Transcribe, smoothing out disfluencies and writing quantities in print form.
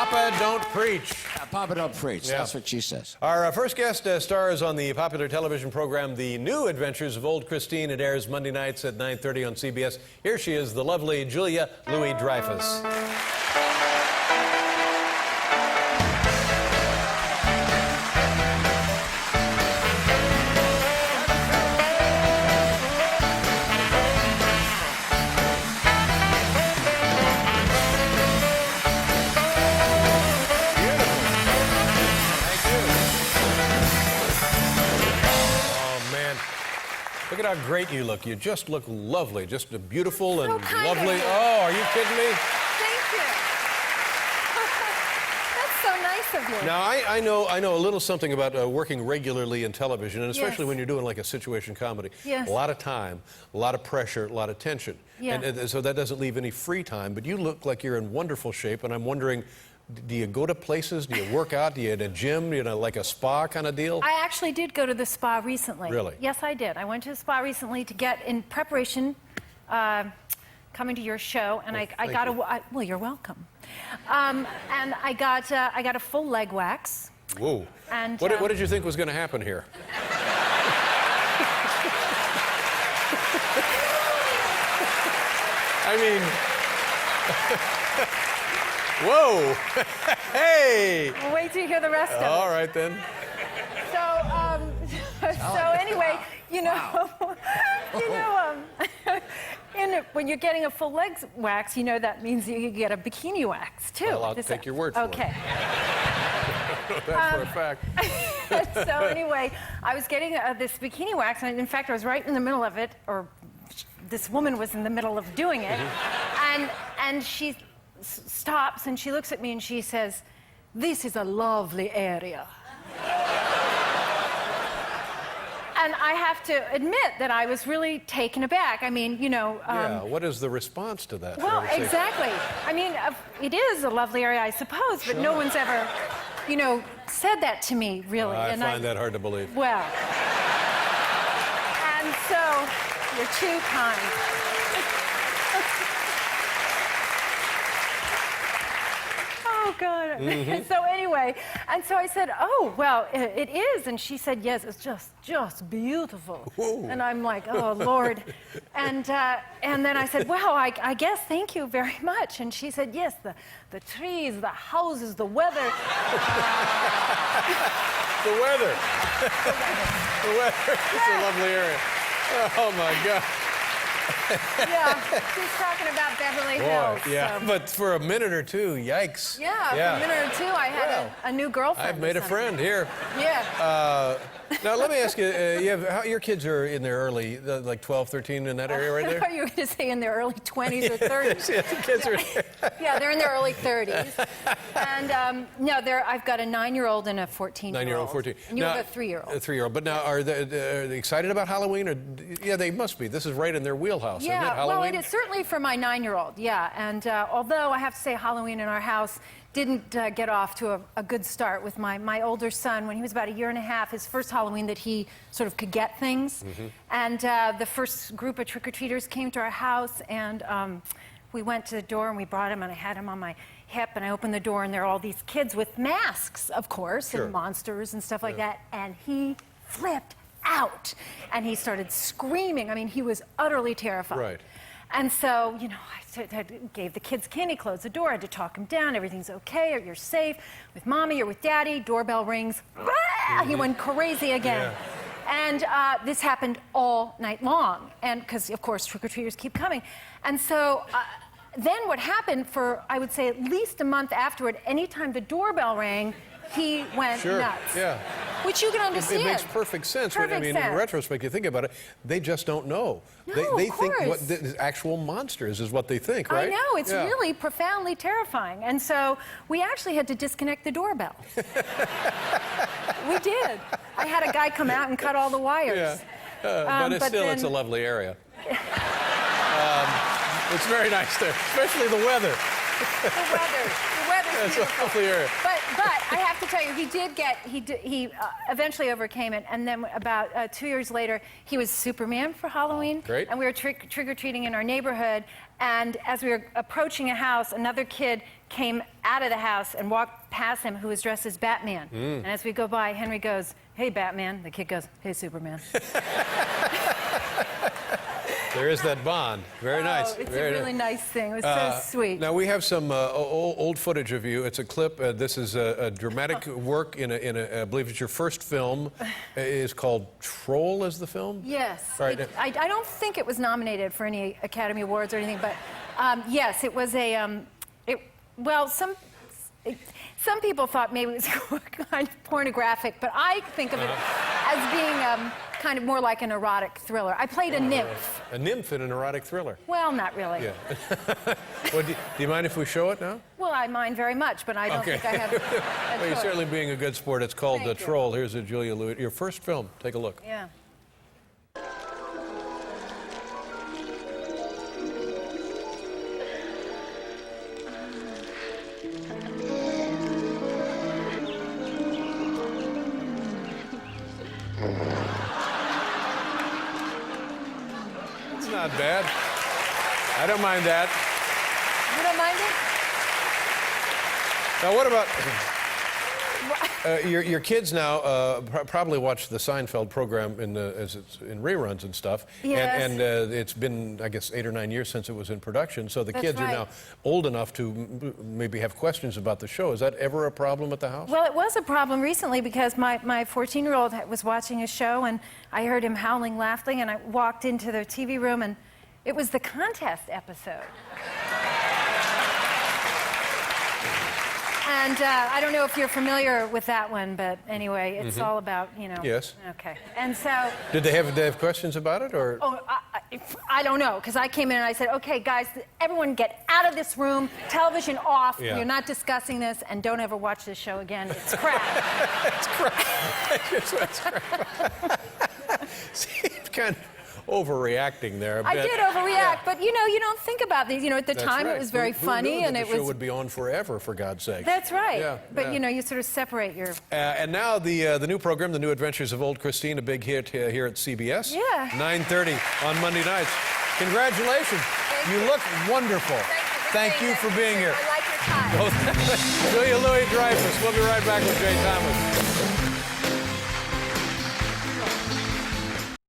Papa Don't Preach. Papa Don't Preach. Yeah. That's what she says. Our first guest stars on the popular television program The New Adventures of Old Christine. It airs Monday nights at 9:30 on CBS. Here she is, the lovely Julia Louis-Dreyfus. Look at how great you look. You just look lovely, just beautiful and lovely. Oh, are you kidding me? Thank you. That's so nice of you. Now, I know a little something about working regularly in television, and especially Yes. when you're doing like a situation comedy. Yes. A lot of time, a lot of pressure, a lot of tension. Yeah. And so that doesn't leave any free time, but you look like you're in wonderful shape, and I'm wondering, do you go to places? Do you work out? Do you at a gym? Like a spa kind of deal? I actually did go to the spa recently. Really? Yes, I did. I went to the spa recently to get in preparation, coming to your show, and I got well, you're welcome. And I got a full leg wax. Whoa. And what did you think was going to happen here? I mean, whoa, hey. We'll wait till you hear the rest of it. All right then. So anyway, when you're getting a full leg wax, that means you get a bikini wax too. Well, I'll take your word for it. Okay. That's for a fact. So anyway, I was getting this bikini wax, and in fact, I was right in the middle of it, or this woman was in the middle of doing it, and she stops and she looks at me and she says, "This is a lovely area." And I have to admit that I was really taken aback. I mean, yeah, what is the response to that? Well, exactly. I mean, it is a lovely area, I suppose, but no one's ever, said that to me, really. I find that hard to believe. Well, and so you're too kind. Oh, God. Mm-hmm. So anyway, and so I said, "Oh, well, it is." And she said, "Yes, it's just beautiful." Whoa. And I'm like, "Oh, Lord." And then I said, "Well, I guess thank you very much." And she said, "Yes, the trees, the houses, the weather." The weather. The weather. It's a lovely area. Oh, my God. Yeah, she's talking about Beverly Hills. Boy, yeah, so. but for a minute or two, yikes. Yeah, for a minute or two, I had a new girlfriend. I've made a friend here. Yeah. Now, let me ask you, your kids are in their early, like 12, 13, in that area right there? I thought you were going to say in their early 20s or 30s. Yeah, the kids are Yeah, they're in their early 30s. And no, I've got a 9-year-old and a 14-year-old. 9-year-old, 14. And you have a 3-year-old. A 3-year-old. But now, are they excited about Halloween? Or, yeah, they must be. This is right in their wheelhouse, isn't it, Halloween? Well, it is certainly for my 9-year-old, yeah. And although I have to say Halloween in our house didn't get off to a good start with my older son. When he was about 1.5 years, his first Halloween that he sort of could get things. Mm-hmm. And the first group of trick-or-treaters came to our house, and we went to the door and we brought him, and I had him on my hip, and I opened the door, and there are all these kids with masks, of course, Sure. and monsters and stuff like that, and he flipped out, and he started screaming. I mean, he was utterly terrified. Right. And so, I gave the kids candy, closed the door, I had to talk him down. Everything's okay, or you're safe with mommy, you're with daddy. Doorbell rings. Mm-hmm. He went crazy again. Yeah. And this happened all night long. And because, of course, trick-or-treaters keep coming. And so then what happened for, I would say, at least a month afterward, anytime the doorbell rang, he went nuts. Yeah. Which you can understand. It makes perfect sense. Perfect sense. In retrospect, you think about it, they just don't know. No, they of think course. what the actual monsters is what they think, right? I know, it's really profoundly terrifying. And so we actually had to disconnect the doorbell. We did. I had a guy come out and cut all the wires. Yeah. But it's a lovely area. It's very nice there, especially the weather. The weather's That's a beautiful. lovely area. But I have to tell you, he eventually overcame it, and then about 2 years later, he was Superman for Halloween. Great. And we were trick-or-treating in our neighborhood, and as we were approaching a house, another kid came out of the house and walked past him who was dressed as Batman. And as we go by, Henry goes, "Hey, Batman." The kid goes, "Hey, Superman." There is that bond. Very nice. Oh, it's Very a really nice thing. It was so sweet. Now we have some old footage of you. It's a clip. This is a dramatic work in a I believe it's your first film. It's called Troll. Is the film? Yes. Right. I don't think it was nominated for any Academy Awards or anything, but yes, it was a. Some people thought maybe it was kind of pornographic, but I think of it as being kind of more like an erotic thriller. I played a nymph. A nymph in an erotic thriller. Well, not really. Yeah. Well, do you mind if we show it now? Well, I mind very much, but I don't think I have. Well, you're certainly being a good sport. It's called Thank you. Troll. Here's a Julia Louis. Your first film. Take a look. Yeah. It's not bad. I don't mind that. You don't mind it? Now, what about your kids now probably watch the Seinfeld program as it's in reruns and stuff. Yes. And it's been, I guess, 8 or 9 years since it was in production. So the That's kids are right. now old enough to maybe have questions about the show. Is that ever a problem at the house? Well, it was a problem recently because my 14-year-old was watching a show and I heard him howling, laughing, and I walked into the TV room and it was the contest episode. And I don't know if you're familiar with that one, but anyway, it's all about, you know. Yes. Okay. And so. Did they have questions about it, or? Oh, I don't know, because I came in and I said, "Okay, guys, everyone get out of this room, television off. Yeah. You're not discussing this, and don't ever watch this show again. It's crap." It's crap. It's crap. See, it's kind of overreacting there a bit. I did overreact, but you know, you don't think about these. You know, at the That's time right. it was very Who funny, knew and that it the show was. would be on forever, for God's sake. That's right. Yeah, But yeah. you know, you sort of separate your. And now the new program, The New Adventures of Old Christine, a big hit here at CBS. Yeah. 9:30 on Monday nights. Congratulations. You look wonderful. Thank you for being here. I like your tie. Julia Louis-Dreyfus. We'll be right back with Jay Thomas.